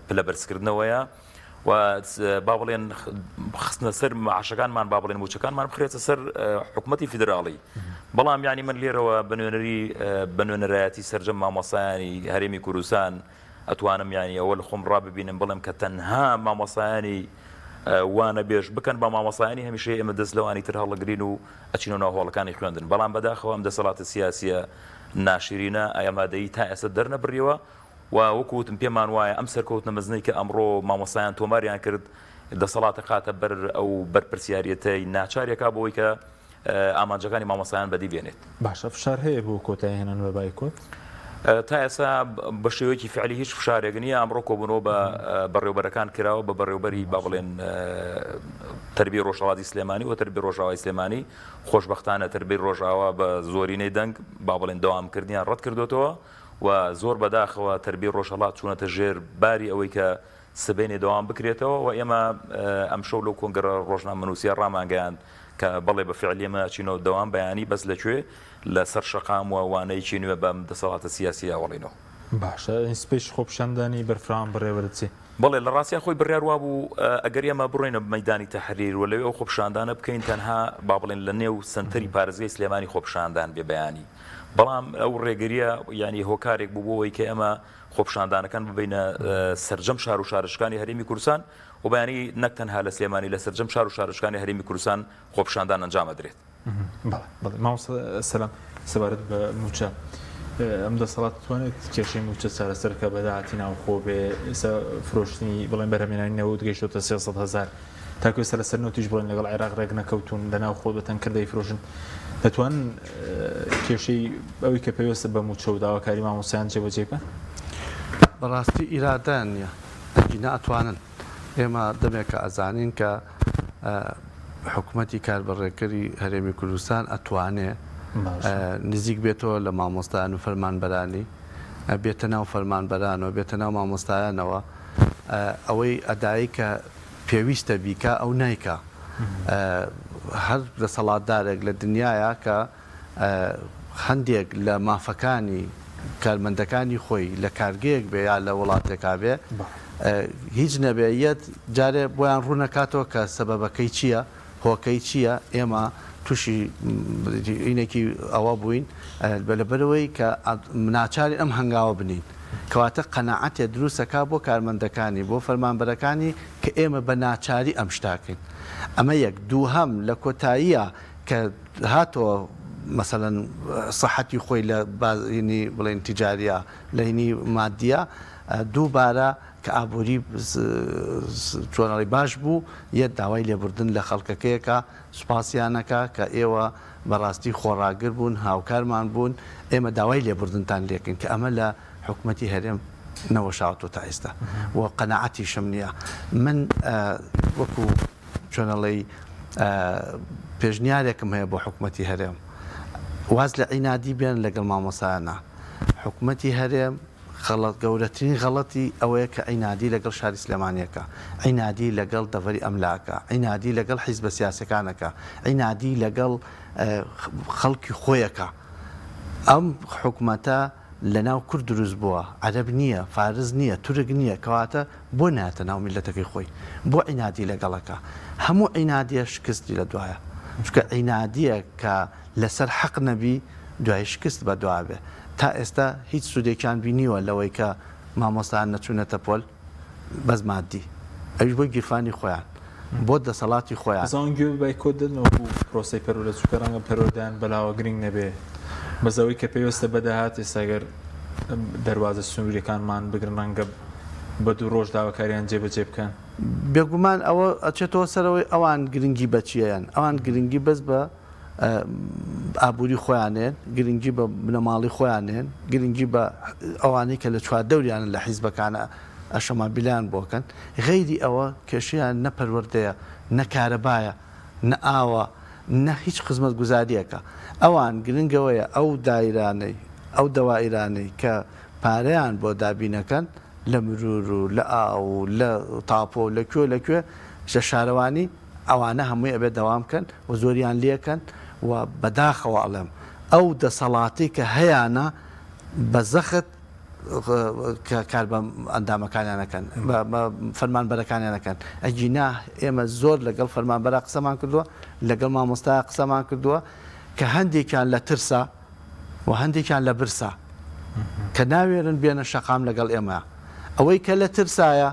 پلە بەرزکردنەوەیە و با بڵێن خستنە سەر معاشەکانمان با بڵێن موچەکانمان بخرێتە سەر حکوومەتی فیدراڵی. بەڵام ینی من لێرەوە بە نوێنەرایەتی سەرجەم مامۆسایانی هەرێمی کوردستان ئەتوانم ینی ئەوە لە خۆم ڕاببینم بڵێم کە تەنها مامۆسایانی وانە بێژ بکەن بە مامۆسایانی هەمیشە ئێمە دەست لەوانی تر هەڵەگرین و ئەچینەوە ناو هۆڵەکانی خوێندن. بەڵام بەداخەوە ئەم دەسەڵاتە سیاسیە ناشرینە ئامادەیی تا ئێستا دەرنەبڕیەوە و وەکوتم پێمان وایە ئەم سەرکەوتنە مەزنەی کە ئەمڕۆ مامۆسایان تۆماریان کرد دەسەڵاتە قاتە بەر ئەو بەرپرسیارەتەی ناچارێکا بۆی کە ئامانجەکانی مامۆسایان بەدی بێنێت. باشە فشار هەیە بۆ کۆتایی هێنان بە بایکۆت تا ئێستا بە شێوەیەکی فعلی هیچ فشارێک نییە. ئەمڕۆ کۆبوونەوە بە بەڕێوەبەرەکان کراوە بە بەڕێوەبەری با بڵێن تربیە ڕۆژهەڵاتی سلێمانی و تربیە ڕۆژاوای سلێمانی خۆشبەختانە تربیە ڕۆژاوا بە زۆرینەی دەنگ با بڵێن دەوامکردنیان ڕەت کردوتەوە و زۆر بەداخەوە تربیە ڕۆژهەڵات چوونەتە ژێر باری ئەوەی کە سبێنێ دەوام بکرێتەوە و ئێمە ئەم شەو لەو کۆنگرە ڕۆژنامەنووسیە ڕامانگەیاند کە بەڵێ بە فعلیمە چینەوە دەوام بەیانی بەس لەکوێ لە سەر شەقام و وانەی چینوێ بەم دەسەڵاتە سیاسی ئاوەڵینەوە. باشە سپێش خۆپشاندانی بەرفران بڕێوەرچی بەڵێ لە ڕاستیان خۆی بڕیاروا بوو ئەگەر ئێمە بڕۆینە مەیدانی تەحریر و لەوێ ئەو خۆپشاندانە بکەین تەنها با بڵێن لە نێو سنتەری پارێزگای سلێمانی خۆپشاندان بێ بەیانی. بەڵام ئەو ڕێگریە ینی هۆکارێک بوو بۆەوەی کە ئێمە خۆپشاندانەکان ببینە سەرجەم شار و شارشکانی هەرێمی کوردستان و بەیانی نەک تەنها لە سلێمانی لە سەرجەم شار و شارشکانی هەرێمی کوردستان خۆپشاندان ئەنجامەدرێت. سەلام سەبارەت بە موچە ئەم دەسەڵات توانێت کێشەی موچە چارەسەرکە بەداهاتی ناوخۆ بێ ئێستا فرۆشتنی بڵێن بەرهەمێنانینەوە گەیشتۆتە 300,000 تاکوێ سەرسەر نوتیش بڵێن لەگەڵ عێراق ڕێک نەکەوتون لە ناوخۆ بەتەن کردەی فرۆشن دەتوان کێشەی ئەوەی کە پێویستە بە موچە و داواکاری مامۆسایان جێبەجێ بکەن؟ بەڕاستی ئیرادان نیە ئەنجی ناتوانن. ئێمە دەمێکە ئەزانین کە حکوومەتی کاربڕێکەری هەرێمی کوردستان ئەتوانێ نزیک بێتەوە لە مامۆستایان و فەرمانبەرانی بێتە ناو فەرمانبەرانەوە بێتە ناو مامۆستایانەوە ئەوەی ئەدایی کە پێویستە بیکە ئەو نیکە. هەر دەسەڵاتدارێک لە دنیاە کە هەندێک لە مافەکانی کارمەندەکانی خۆی لە کارگەیەک بێ یا لە وڵاتێکا بێ هیچ نەبێیەت جارێ بۆیان ڕوونەکاتەوە کە سەبەبەکەی چییە هۆکەی چییە. ئێمە تووشی ئینێکی ئەوە بووین لەبەرەوەی کە ناچاری ئەم هەنگاوە بنین کەواتە قەنەعەتێ دروستەکە بۆ کارمەندەکانی بۆ فەرمانبەرەکانی کە ئێمە بە ناچاری ئەم شتاکەین. ئەمە یەک دووهەم لە کۆتاییە کە هاتۆ مثلەن سەحەتی خۆی لە بازینی بڵێن تیجاریە لە هینی مادیە دووبارە کە ئابووری چۆنەڵی باش بوو یەک داوای لێبوردن لە خەڵکەکەیەکە سوپاسیانەکە کە ئێوە بەڕاستی خۆڕاگر بوون هاوکارمان بوون ئێمە داوای لێبوردنتان لێکن کە ئەمە لە حکوومەتی هەرێم نەوەشاوتۆ تا ئێستا و قەنەعەتی شم نییە. من وەکو چۆنەڵی پێشنیارێکم هەیە بۆ حکوومەتی هەرێم واز لە عینادی بێن لەگەڵ مامۆسایانە. حکوومەتی هەرێم گەورەترین غەڵەتی ئەوەیە کە عینادی لەگەڵ شاری سلێمانیەکە، عینادی لەگەڵ دەڤەری ئەملاکە، عینادی لەگەڵ حیزبە سیاسەکانەکە، عینادی لەگەڵ خەڵکی خۆیەکە. ئەم حکوومەتە لە ناو کورد دروست بووە، عەرەب نییە، فارز نییە، تورک نییە، کەواتە بۆ ناتە ناو میلەتەکەی خۆی بۆ عینادی لەگەڵەکە. هەموو عینادیە شکستی لە دوایە چکە عینادیە کە لەسەر حەق نەبی دوای شکست بە دوابێ. تا ئێستا هیچ سوودێکیان بینیوە لەوەی کە مامۆستایان نەچوونەتە پۆل بەس مادی ئەوش بۆی گیرفانی خۆیان بۆ دەسەڵاتی خۆیان زانگوێ بایکۆت دەنەوە پرۆسی پەرۆلە چووکە ڕەنگە پەرۆدان بەلاوە گرنگ نەبێ بەزەوەی کە پێویستە بەداهات ئێستاگەر دەواازە سنووریەکانمان بگرن ڕەنگە بە دوو ڕۆژ داواکاریان جێبەجێ بکەن. بێگومان ئەوە ئەچێتەوە سەرەوەی ئەوان گرنگی بەچیەیان ئەوان گرنگی بەس بە ئابووری خۆیانێن گرنگی بە بنەماڵی خۆیانێن گرنگی بە ئەوانەی کە لە چوار دەوریانە لە حیزبەکانە ئەشەمابیلیان بۆکەن غەیری ئەوە کێشیان نەپەروەردەیە نەکارەبایە نە ئاوە نە هیچ خزمەت گوزاریەکە ئەوان گرنگەوەیە ئەو دایرانەی ئەو دەوائیرانەی کە پارەیان بۆ دابینەکەن لە مرور و لە ئاو و لە تاپۆ لەکوێ لە شارەوانی ئەوانە هەمووی ئەبێت دەوام بکەن و زۆریان لێکەن و بەداخەوە ئەڵێم ئەو دەسەڵاتی کە هەیەە بە زەخت کار بە ئەندامەکانیانەکەن فەرمانبەرەکانیانەکەن ئەجینا ئێمە زۆر لەگەڵ فەرمانبەرە قسەمان کردووە لەگەڵ مامۆستا قسەمان کردووە کە هەندێکیان لە ترسا و هەندێکیان لە برسا کە ناوێرن بێنە شەقام لەگەڵ ئێمە ئەوەی کە لە ترسایە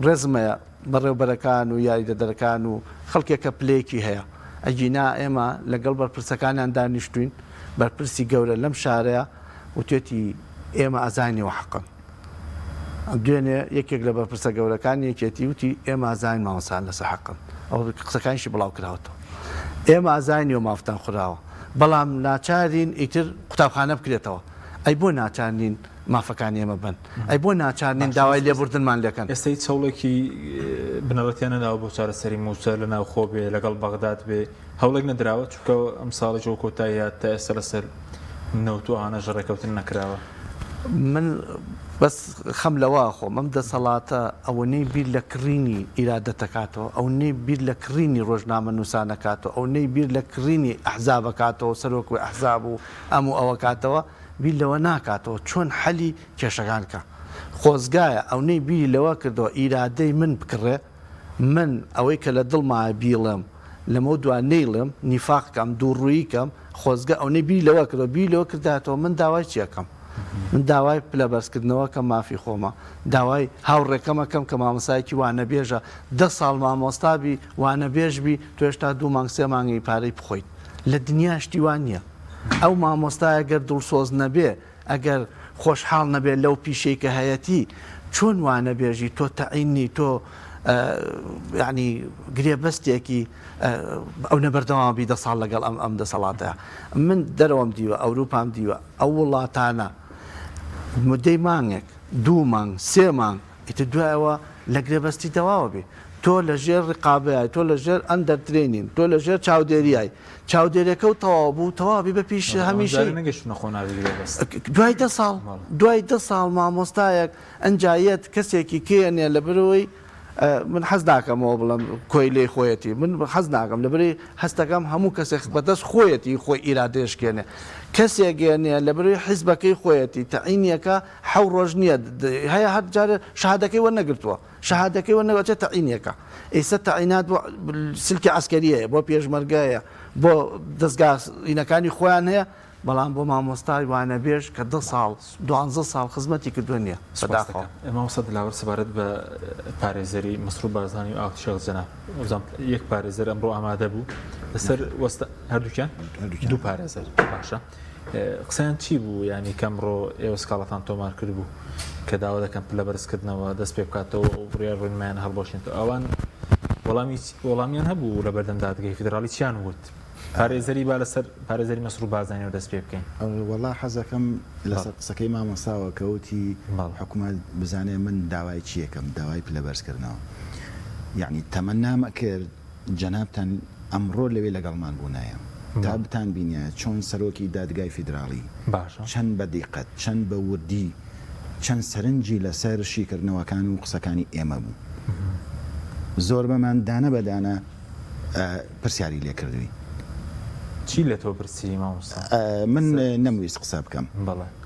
ڕێزمەیە بەڕێوبەرەکان و یاریدەدەرەکان و خەڵکێکە پلەیەکی هەیە ئەجینا ئێمە لەگەڵ بەرپرسەکانیان دانیشتوین بەرپرسی گەورە لەم شارەیە و توێتی ئێمە ئازانیەوە حەقن دوێنێ یەکێک لە بەرپرسە گەورەکان یەکێتی وتی ئێمە ئازان مامۆسان لەسەر حەقن ئەو قسەکانیشی بڵاو کراوەتەوە ئێمە ئازانیەوە مافتان خوراوە بەڵام ناچارین ئیتر قوتابخانە بکرێتەوە ئەی بۆ ناچارنین مافەکانی ئێمە بن ئەی بۆ ناچارنین داوای لێبوردنمان لەکەن ئێستای چاوڵێکی بنەڕەتیانە ناوە بۆ چارەسەری مووسە لە ناو خۆ بێ لەگەڵ بەغداد بێ هەوڵێک نەدراوە چونکە ئەم ساڵی جۆ کۆتاییە تا ئێستا لەسەر نەوتوانە ژەڕێکەوتن نەکراوە من بەس خەم لەوا خۆم ئەم دەسەڵاتە ئەوەنەی بیر لە کڕینی ئیرادەتەکاتەوە ئەو نەی بیر لە کڕینی ڕۆژنامە نووسانەکاتەوە ئەو نەی بیر لە کڕینی ئەحزابەکاتەوە سەرۆکوی ئەحزاب و ئەم و ئەوە کاتەوە بیر لەوە ناکاتەوە چۆن حەلی کێشەکان کە خۆزگایە ئەو نەی بیری لەوە کردەوە ئیرادەی من بکڕێ من ئەوەی کە لە دڵمایە بیڵم لەمە دوان نەیڵم نیفاقکەم دووڕوویکەم خۆزگە ئەو نەی بیر لەوە کردەوە بیر لەوە کرداتەوە من داوای چیەکەم من داوای پلەبەرزکردنەوە کە مافی خۆمە داوای هاوڕێکەمەکەم کە مامۆستایەکی وانە بێژە 10 ساڵ مامۆستابی وانە بێژبی توێشتا 2 مانگ 3 مانگی پارەی بخۆیت لە دنیا شتیوان نییە ئەو مامۆستای ئەگەر دڵسۆز نەبێ ئەگەر خۆشحاڵ نەبێت لەو پیشەی کە هەیەی چۆن وانە بێژی تۆ تەعینی تۆ یعنی گرێبەستێکی ئەو نەبەردەوامبی 10 ساڵ لەگەڵ ئەم دەسەڵاتەیە من دەرەوەم دیوە ئەوروپام دیوە ئەو وڵاتانە مدەی مانگێک 2 مانگ 3 مانگ ئیتر دوایەوە لە گرێبەستی دەواوە بێ تۆ لە ژێر ڕقابەیە تۆ لە ژێر ئەندەرترێنین تۆ لە ژێر چاودێریای چاودێریەکە و تەواو بوو تەواوی بە پیش هەمیشە دوای 10 ساڵ دوای 10 ساڵ مامۆستایەک ئەنجایەت کەسێکی کێنێ لە برەوەی من حەز ناکەمەوە بڵم کۆی لێ خۆیەتی من حەز ناکەم لەبەری هەستەکەم هەموو کەسێک بەدەست خۆیەتی خۆی ئیرادێشکێنێ کەسێک گێنێ لەبەروی حیزبەکەی خۆیەتی تەعینیەکە حەو ڕۆژ نییە هەیە هەر جارە شەهادەکەی وەرنەگرتووە شەهادەکەی وەرنەگرتووە تەعینیەکە ئێستا تەعینات بۆ سلکی عسکەریەیە بۆ پێشمەرگایە بۆ دەستگاینەکانی خۆیان هەیە بەڵام بۆ مامۆستای وانە بێژ کە 10 ساڵ 12 ساڵ خزمەتی کردووە نییە مامۆستا دلاوەر سەبارەت بە پارێزەری مەسروور بارزانی و ئاوتی شێخ جەناب یەک پارێزەر ئەمڕۆ ئامادە بوو لەسەر وەستە هەردووکیان دوو پارێزەر باشە قسەیان چی بوو ینی کەمڕۆ ئێوە سکاڵەتان تۆمار کرد بوو کە داوا دەکەن پلە بەرزکردنەوە دەست پێ بکاتەوە و بڕیار ڕوونمایان هەڵبۆشێنێتەوە ئەوان وەڵامیان هەبوو لە بەردەم دادگای فیدراڵی چیان وت پارێزەری با لەسەر پارێزەری مەسروور بارزانی و دەست پێ بکەین وەڵا حەزەکەم لەسەر قسەکەی مامۆستاوە کەوتی حکوومەت بزانێ من داوای چیەکەم داوای پلەبەرزکردنەوە یعنی تەمەنامە کرد جەنابتان ئەمڕۆ لەوێ لەگەڵمان بوونایە تا بتان بینە چۆن سەرۆکی دادگای فیدراڵی چەند بە دیقەت چەند بە وردی چەند سەرنجی لەسەر شیکردنەوەکان و قسەکانی ئێمە بوو زۆر بەمان دانە بەدانە پرسیاری لێ کردووی چی لە تۆ پرسی مامۆستا من نەمویست قسە بکەم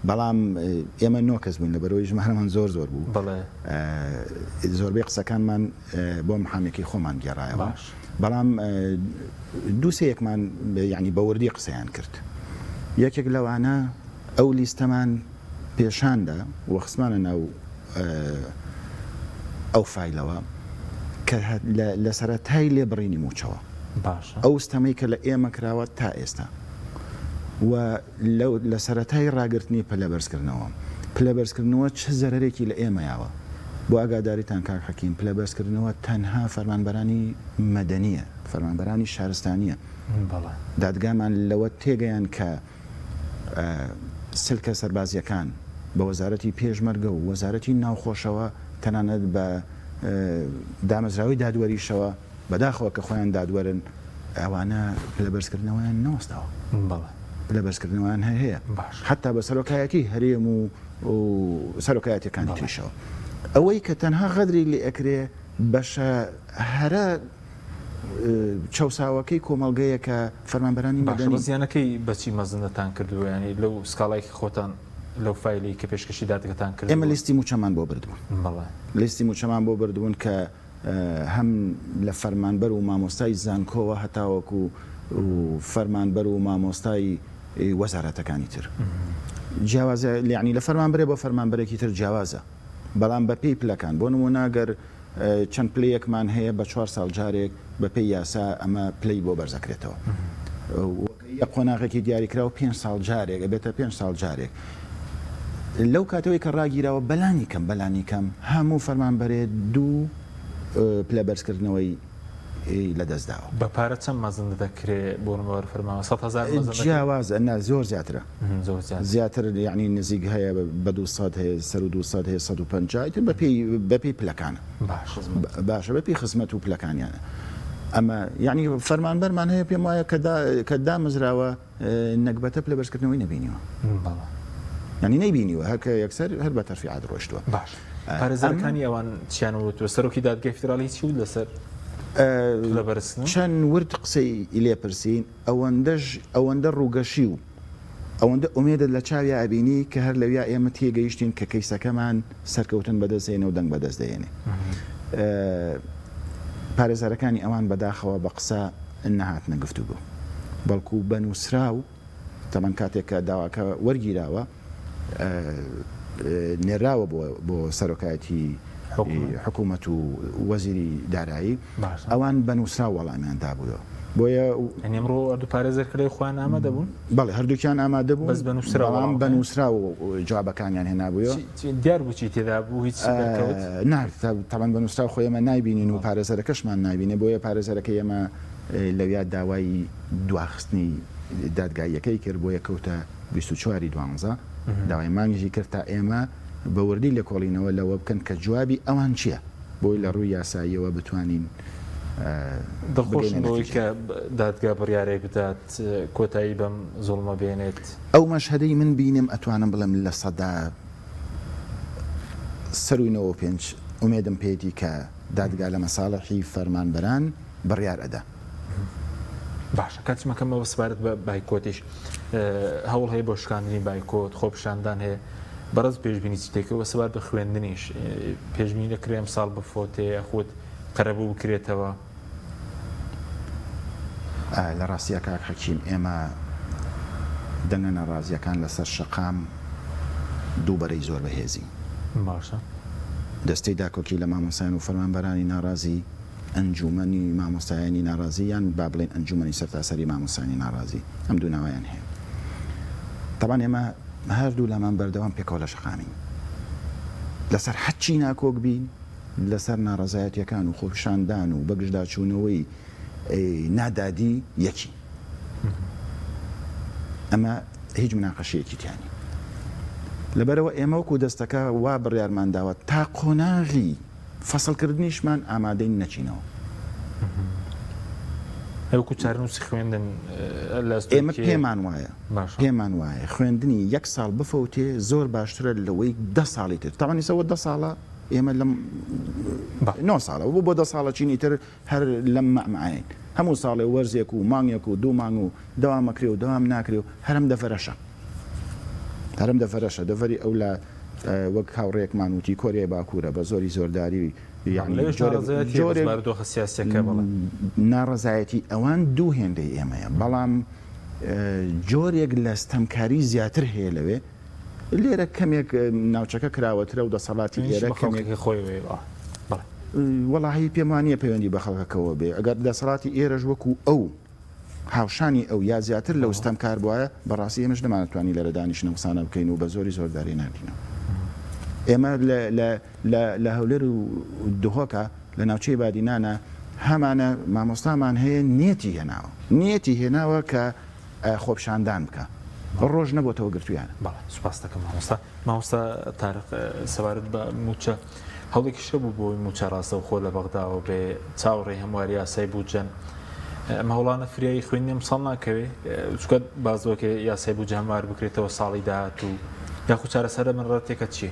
بەڵام ئێمە 9 کەس بووین لەبەرەوەی ژمارەمان زۆر بوو زۆربەی قسەکانمان بۆ محامێکی خۆمان گێڕایەوە بەڵام دووسەیەکمان یعنی بەوردی قسەیان کرد یەکێک لەوانە ئەو لیستەمان پێشاندا وەخسمانە ناو ئەو فایلەوە کە لە سەرەتای لێبڕینی موچەوە ئەو ستەمەی کە لە ئێمە کراوە تا ئێستا و لە سەرەتای ڕاگررتنی پلەبەرزکردنەوە چه زەرەرێکی لە ئێمەیاوە بۆ ئاگاداریتان کاک حەکیم پلەبەرزکردنەوە تەنها فەرمانبەرانی مەدەنیە فەرمانبەرانی شارستانیە دادگامان لەوە تێگەیان کە سلکە سەربازیەکان بە وەزارەتی پێشمەرگە و وەزارەتی ناوخۆشەوە تەنانەت بە دامەزراوی دادوەریشەوە بەداخەوە کە خۆیان دادوەرن ئەوانە پلەبەرزکردنەوەیان نەوەستاوە پلەبەرزکردنەوەیان هەیە حتا بە سەرۆکایەتی هەرێم و سەرۆکایەتەکانی تریشەوە ئەوەی کە تەنها غەدری لێ ئەکرێ بەشە هەرە چاوساوەکەی کۆمەڵگەیە کە فەرمانبەرانی مەدەنی زیانەکەی بەچی مەزنتان کردووە ینی لەو سکاڵایکی خۆتان لەو فایلی کە پێشکەشی دادگەتان کرد ئێمە لیستی موچەمان بۆ بردوون لیستی موچەمان بۆ بردوون کە هەم لە فەرمانبەر و مامۆستای زانکۆوە هەتاوەکو و فەرمانبەر و مامۆستای وەزارەتەکانی تر جیاوازە یعنی لە فەرمانبەرێ بۆ فەرمانبەرێکی تر جیاوازە بەڵام بە پێی پلەکان بۆ نموناگەر چەند پلەیەکمان هەیە بە 4 ساڵ جارێک بە پێی یاسا ئەمە پلەی بۆ بەرزەکرێتەوە یەک قۆناغێکی دیاریکراوە 5 ساڵ جارێک ئەبێتە 5 ساڵ جارێک لەو کاتەوەی کە ڕاگیراوە بەلانی کەم هەموو فەرمانبەرێ دوو پلەبەرزکردنەوەی لەدەستداوە بە پارە چەند مەزن دەکرێت بۆ نمەوە فەرماوە 100,000 جیاوازە زۆر زیاترە زیاتر یعنی نزیک هەیە بە 200 هەیە سەر و 200 هەیە 150 تر بەپی پلەکانە باشە بەپی خزمەت و پلەکانیانە ئەمە یعنی فەرمانبەرمان هەیە پێم وایە کە دامەزراوە نەکبەتە پلەبەرزکردنەوەی نەبینیوە ینی نەیبینیوە هەرکە یەکسەر هەر بە تەرفیعات ڕۆیشتووە باش پارێزەرەکانی ئەوان چیانەوەتوە سەرۆکی دادگای فیدراڵی چی بود لەسەر چەند ورد قسەی لێپرسین ئەوەندە ڕووگەشی و ئەوەندە ئومێدت لە چاوی ئابینی کە هەر لەویا ئێمە تێگەیشتین کە کەیسەکەمان سەرکەوتن بەدەستێنە و دەنگ بەدەست دێنێ پارێزارەکانی ئەوان بەداخەوە بە قسە نەهاتنە گفتو بوو بەڵکو بەنووسرا و تەمان کاتێک کە داواکە وەرگیراوە نێراوە بۆ سەرۆکایەتی حکوومەت و وەزیری دارایی ئەوان بەنووسرا وەڵامیان دابووە بۆیە ئەمڕۆ دوو پارێزەرکردی خۆیان ئامادە بوون بەڵێ هەردووکیان ئامادە بوون بەڵام بەنووسرا و جوابەکانیان هێنابووە دیار بچی تێدا بوو هیچ تاوان بەنووسرا خۆی ئەمە نایبینین و پارێزەرەکەشمان نایبینێ بۆیە پارێزەرەکە ئێمە لەویا داوای دواخستنی دادگاییەکەی کرد بۆ یەکەوتە 24 دوانزە داوای مانگیژی کرد تا ئێمە بەوردی لە کۆڵینەوە لەوە بکەن کە جوابی ئەوان چییە بۆی لە ڕووی یاساییەوە بتوانین دڵخۆشم بۆی کە دادگا بڕیارێک بدات کۆتایی بەم زوڵمە بێنێت ئەو مەشهدەی من بینم ئەتوانم بڵم لە سەدا سەروینەوە 5 ئومێدم پێیەتی کە دادگا لە مەساڵحی فەرمانبەران بڕیار ئەدا باشە کاتچمەکەمەوە سپارەت بە بایکۆتیش هەوڵ هەیە بۆ شکاندنی بایکۆت خۆپشاندان هەیە بەڕز پێشبینی چیتێکەوە سەبار بە خوێندنیش پێشبینی دەکرێم ساڵ بفۆتەیە خۆت قەرەبوو بکرێتەوە لە ڕاستیە کاک حەکیم ئێمە دەنگە ناڕازیەکان لەسەر شەقام دووبەرەی زۆر بەهێزی باشە دەستەی داکۆکی لە مامۆسایان و فەرمانبەرانی ناڕازی ئەنجومەنی مامۆستایانی ناڕازی یان با بڵێن ئەنجومەنی سەرتاسەری مامۆسانی ناڕازی ئەم دوو ناوایان هەیە تەبان ئێمە هەردوو لامان بەردەوام پێکەوە لە شەقامین لەسەر حەچی ناکۆک بین لەسەر ناڕەزایەتیەکان و خۆپشاندان و بەگشتداچوونەوەی نادادی یەکی ئەمە هیچ مناقەشەیەکی تیانی لەبەرەوە ئێمە وەکو دەستەکە وا بڕیارمان داوە تا قۆناغی فەسڵکردنیشمان ئامادەی نەچینەوە هەوکو چارنووسی خوێندن ئێمە پێمان وایە خوێندنی 1 ساڵ بفەوتێ زۆر باشترە لەوەی 10 ساڵی تر تاوانیسەوە 10 ساڵە ئێمە لەم 9 ساڵە بۆ 10 ساڵە چینی تر هەر لەم مەعمەعین هەموو ساڵێ وەرزێک و مانگێک و 2 مانگ و دەوامەکرێ و دەوام ناکرێ و هەرم دەفەرەشە دەفەری ئەو لە وەک هاوڕێکمان وتی کۆریای باکوورە بە زۆری زۆرداری ناڕەزایەتی ئەوان دوو هێندەی ئێمەیە بەڵام جۆرێک لە ستەمکاری زیاتر هەیە لەوێ لێرە کەمێک ناوچەکە کراوەترە و دەسەڵاتی ئێرە کەمێک خۆی وەڵاهی پێمانە پەیوەندی بە خەڵکەکەەوە بێ ئەگەر دەسەڵاتی ئێرەش وەکو ئەو هاوشانی ئەو یا زیاتر لەو ستەمکار بواە بەڕاستی ئێمەش نەمانەتوانی لەرە دانیشتنە قسانە بکەین و بە زۆری زۆرداری ناردینەوە ئێمە لە هەولێر و دهۆکە لە ناوچەی بادینانە هەمانە مامۆستامان هەیە نیەتی هێناوە کە خۆپشاندان بکە ڕۆژ نەبووتەوە گرتویانە. بەڵێ سوپاس دەکەم مامۆستا تارق سەوارت بە موچە هەڵێکی شە بوو بۆی موچە ڕاستە و خۆ لە بەغداوە بێ چاوەڕێ هەمواری یاسای بووجەن ئەمە هەوڵانە فریایی خوێنیم ساڵ ناکەوێ چکە بازۆکە یاسای بوو هەموار بکرێتەوە ساڵی داهات و یاخود چارەسەرە من ڕەتێکە چی؟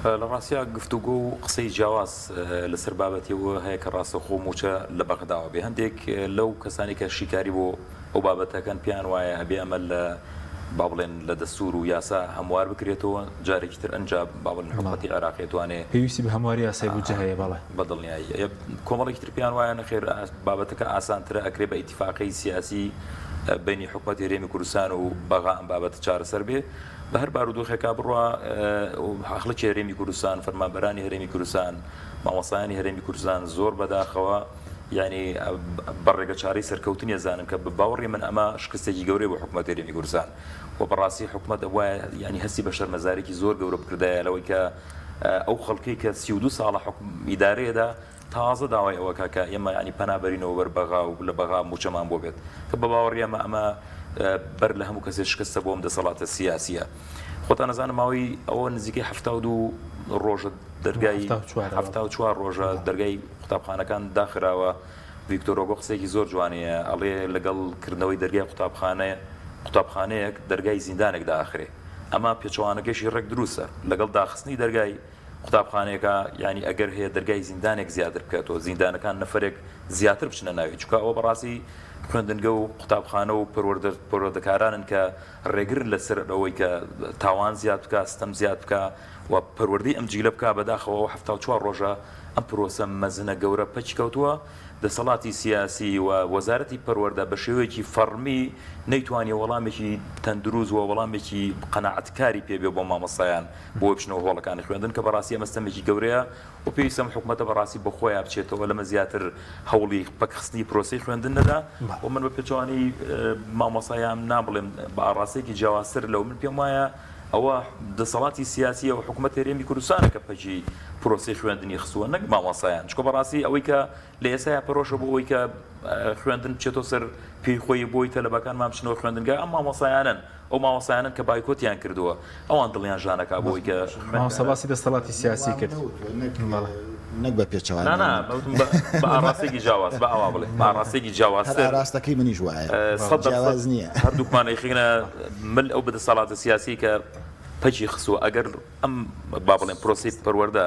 لە ڕاستیا گفتوگۆ و قسەی جیاواز لەسەر بابەتیەوە هەیە کە ڕاستە خۆ موچە لە بەغداوە بێ هەندێک لەو کەسانی کە شیکاری بۆ ئەو بابەتەکەن پیان وایە هەبێ ئەمە لە با بڵێن لە دەستور و یاسا هەموار بکرێتەوە جارێکی تر ئەنجا با بڵێن حکومەتی عێراقی توانێ پێویستی بە هەمواری یاسای بوو هەیە بەڵێ بەدڵنیایی کۆمەڵێکی تر پیان وایە نەخێر بابەتەکە ئاسانترە ئەکرێ بە ئیتیفاقی سیاسی بینی حکومەتی هەرێمی کوردستان و بەغا ئەم بابەتە چارەسەر بێ بە هەر بارودۆخێکا بڕوا حەخڵکی هەرێمی کوردستان فەرمانبەرانی هەرێمی کوردستان مامۆستایانی هەرێمی کوردستان زۆر بەداخەوە یعنی بەڕێگە چارەی سەرکەوتنی زانن کە باوەڕی من ئەمە شکستێکی گەورەی بۆ حکومەتی هەرێمی کوردستان و بەڕاستی حکومەت وایە ینی هەستی بە شەرمەزارێکی زۆر گەورە بکردایە لەوەی کە ئەو خەڵکی کە 32 ساڵە ئیدارەیەدا تازە داوای ئەوە کاکە ئێمە ینی پەنابەرینەوە بەربەغا و لە بەغا موچەمان بۆ بێت کە بە باوەڕی ئەمە بەر لە هەموو کەسێک شکستە بۆم دەسەڵاتە سیاسیە خۆتان نەزانم ماوەی ئەوە نزیکەی 72 ڕۆژە دەرگای 74 ڕۆژە دەرگای قوتابخانەکان داخراوە ڤیکتۆرۆگۆ قسێکی زۆر جوانەیە ئەڵێ لەگەڵ کردنەوەی دەرگای قوتابخانەیەک دەرگای زیندانێک داخرێ ئەمە پێچەوانەکەشی ڕێک دروستە لەگەڵ داخستنی دەرگای قوتابخانەیەەکە ینی ئەگەر هەیە دەرگای زیندانێک زیاتر بکاتەوە زیندانەکان نەفرێک زیاتر بچنە ناوی چکە ئەوە بەڕاستی خوێندنگە و قوتابخانە و پەروەردەکارانن کە ڕێگر لەسەر ئەوەی کە تاوان زیاد بکە ستەم زیاد بکە و پەروەردەی ئەم جیلە بکە بەداخەوە 74 ڕۆژە ئەم پرۆسە مەزنە گەورە پەچ کەوتووە دەسەڵاتی سیاسی و وەزارەتی پەروەردە بە شێوەیەکی فەرمی نەیتوانێ وەڵامێکی تەندروست و وەڵامێکی قەناعەتکاری پێبێ بۆ مامۆستایان بۆ بچنەوە هۆڵەکانی خوێندن کە بەڕاستی ئەمەستەمێکی گەورەیە و پێویستە حکومەتە بەڕاستی بە خۆیان بچێتەوە لەمە زیاتر هەوڵی پەکخستنی پرۆسی خوێندن نەدا و من بە پێچوانی مامۆستایان نابڵێم بە ئاڕاستێکی جیاوازتر لەو من پێم وایە ئەوە دەسەڵاتی سیاسی و حکومەت هەرێمی کوردستانە کە پەچی پرۆسی خوێندنی خستووە نەک مامۆستایان چکە بەڕاستی ئەوەی کە لە ئێستا پەرۆشە بۆ ئەوەی کە خوێندن بچێتەوە سەر پێی خۆی بۆی تەلەبەکان مامچنەوە خوێندنگە ئەم مامۆستایانن ئەو مامۆستایانن کە بایکۆتیان کردووە ئەوان دڵیان ژانەکە بۆی کە مامۆستاسی دەسەڵاتی سیاسی کرد نەک بە پێچەوان بە ئاڕاستێکی جیاواز بە ئەوا بڵێ بە ئاڕاستێکی جیاوازتر ڕاستەکەی منیش وایە جیاواز نییە هەردووکمانەی خینە مل ئەو بەدەسەڵاتە سیاسی کە پەچی خسووە ئەگەر ئەم با بڵێن پرۆسی پەروەردە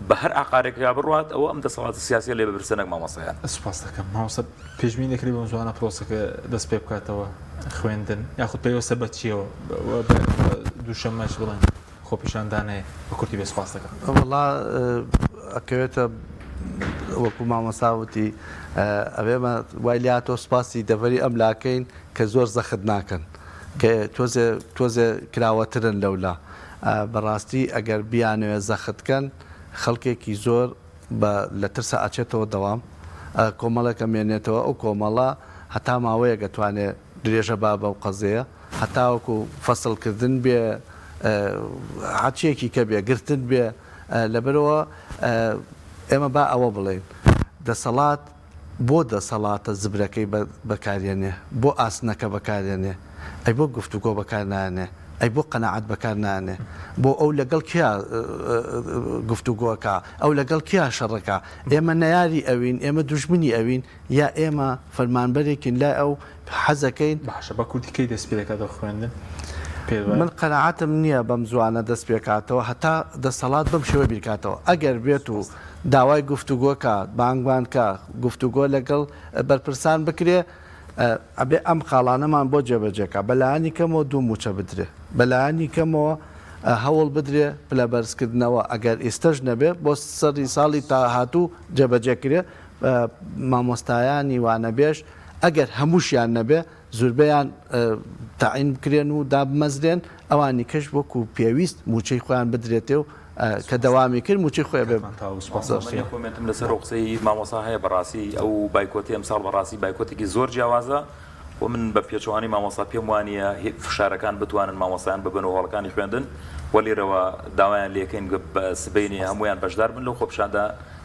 بە هەر عقارێکا بڕات ئەوە ئەم دەسەڵاتە سیاسی لێ ببرسەنەک مامۆستایان سوپاس دەکەم مامۆستا پێشبینی دەکرێت بەم جوانە پرۆسەکە دەست پێ بکاتەوە خوێندن یاخود پێوەستە بە چیەوە دووشەمەش بڵێن خۆپیشاندانەیە بە کورتی بێ سوپاس دەکەم وەڵا ئەکەوێتە وەکو مامۆستاوتی ئەوێمە وای لاتۆ سپاسی دەڤەری ئەم لاکەین کە زۆر زەخت ناکەن کە تۆزێ کراوەترن لەولا بەڕاستی ئەگەر بیانوێ زەختکەن خەڵکێکی زۆر لە ترسە ئاچێتەوە دەوام کۆمەڵێکە مێنێتەوە ئەو کۆمەڵە هەتا ماوەیە گەتوانێت درێژە با بەو قەزەیە هەتاوەکو فەسڵکردن بێ حچێکی کە بێ گرتن بێ لەبەرەوە ئێمە با ئەوە بڵێن دەسەڵات بۆ دەسەڵاتە زبرەکەی بەکارێنێ بۆ ئاسنەکە بەکارێنێ ئەی بۆ گفتوگۆ بەکارنانێ ئەی بۆ قەنەعەت بەکارنانێ بۆ ئەو لەگەڵ کیا گفتوگۆکە ئەو لەگەڵ کیا شەڕەکە ئێمە نەیاری ئەوین ئێمە دوژمنی ئەوین یا ئێمە فەرمانبەرێکین لای ئەو حەزەکەین باشە بە کورتیکەی دەست پێ دەکاتەوە خوێندن من قەنەعەتم نییە بەم زوانە دەست پێکاتەوە هەتا دەسەڵات بەم شێوە بیرکاتەوە ئەگەر بێت و داوای گفتوگۆکە بانگوانکە گفتوگۆ لەگەڵ بەرپرسان بکرێ ئەبێ ئەم خاڵانەمان بۆ جێبەجێکە بەلایانی کەمەوە دوو موچە بدرێ بەلایانی کەمەوە هەوڵ بدرێ پلە بەرزکردنەوە ئەگەر ئێستەش نەبێ بۆ سەری ساڵی تاهاتوو جێبەجێکرێ مامۆستایانی وانەبێش ئەگەر هەمووشیان نەبێ زوربەیان تاعین بکرێن و دابمەزرێن ئەوانی کەش وەکو پێویست موچەی خۆیان بدرێتێ و کە دەوامی کرد موچەی خۆی بێ کۆمنتم لەسەر قسەی مامۆستا هەیە بەڕاستی ئەو بایکۆتی ئەمساڵ بەڕاستی بایکۆتێکی زۆر جیاوازە و من بە پێچوانی مامۆستا پێم وانە فشارەکان بتوانن مامۆستایان ببن و هەڵەکانی خوێندن وەلیرەوە داوایان لەکەین سبینی هەمویان بەشدار بن لەو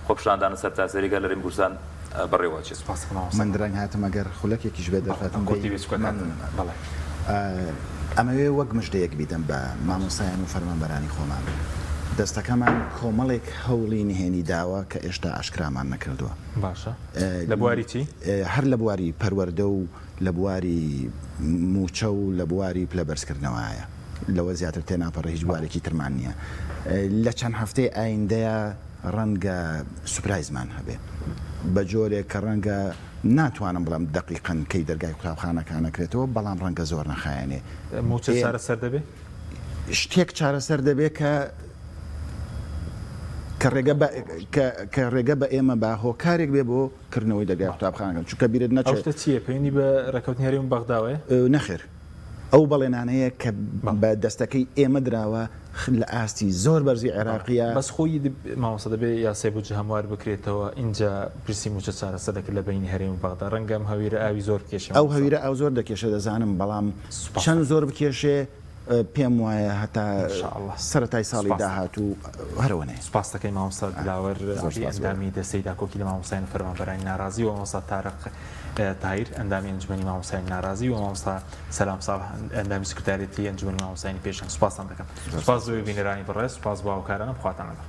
خۆپشاندانە سەر تاسەریگە لە ڕێم کوردستان بەڕێوەچێت. من درەنگ هاتم ئەگەر خولەکێکیش بێ دەفاتم بەڵێ ئەمەوێ وەک مژدەیەک بیدەم بە مامۆسایان و فەرمانبەرانی خۆمان. دەستەکەمان کۆمەڵێک هەوڵی نهێنی داوە کە ئێشتا ئاشکرامان نەکردووە. باشە لە بواری چی؟ هەر لە بواری پەروەردە و لە بواری موچە و لە بواری پلە بەرزکردنەوەیە لەوە زیاتر تێناپەڕە هیچ بوارێکی ترمان نییە. لە چەند هەفتەی ئایندەیە ڕەنگە سوپرایزمان هەبێ بە جۆرێک کە ڕەنگە ناتوانم بڵام دقیقەن کەی دەرگای قوتابخانەکانەکرێتەوە بەڵام ڕەنگە زۆر نەخایەنێ موچە چارەسەر دەبێ؟ شتێک چارەسەر دەبێت کە ڕێگە بە ئێمە با هۆکارێک بێ بۆ کردنەوەی دەرگای قوتابخانەکان چونکە بیرت نەچێت چییە پەیوەندی بە ڕێکەوتنی هەرێم بەغداوەیە؟ نەخێر ئەو بەڵێنانەیە کە بە دەستەکەی ئێمە دراوە لە ئاستی زۆر بەرزی عێراقیە بەس خۆی مامۆستا دەبێ یاسای بودجە هەموار بکرێتەوە اینجا پرسی موچە چارەسەر دەکرد لە بینی هەرێم و بەغدا ڕەنگەم هەویرە ئاوی زۆر بکێشە ئەو هەویرە ئەو زۆر دەکێشە دەزانم بەڵام چەند زۆر بکێشێ پێم وایە هەتا سەرەتای ساڵی داهاتوو هەرەوەنێ. سپاس دەکەی مامۆستا دلاوەر ئەندامی دەستەی داکۆکی لە مامۆستایان فەرمانبەرانی ناڕازی و مامۆستا تارق تایر ئەندامی ئەنجومەنی مامۆستایانی ناڕازی و مامۆستا سەلام ساڵح ئەندامی سکرتارێتی ئەنجومەنی مامۆستایانی پێشنگ. سپاسان دەکەم. سپاس زۆر بینەرانی بەڕێز، سپاس بۆ هاوکارانم، خواتان لەگەڵ.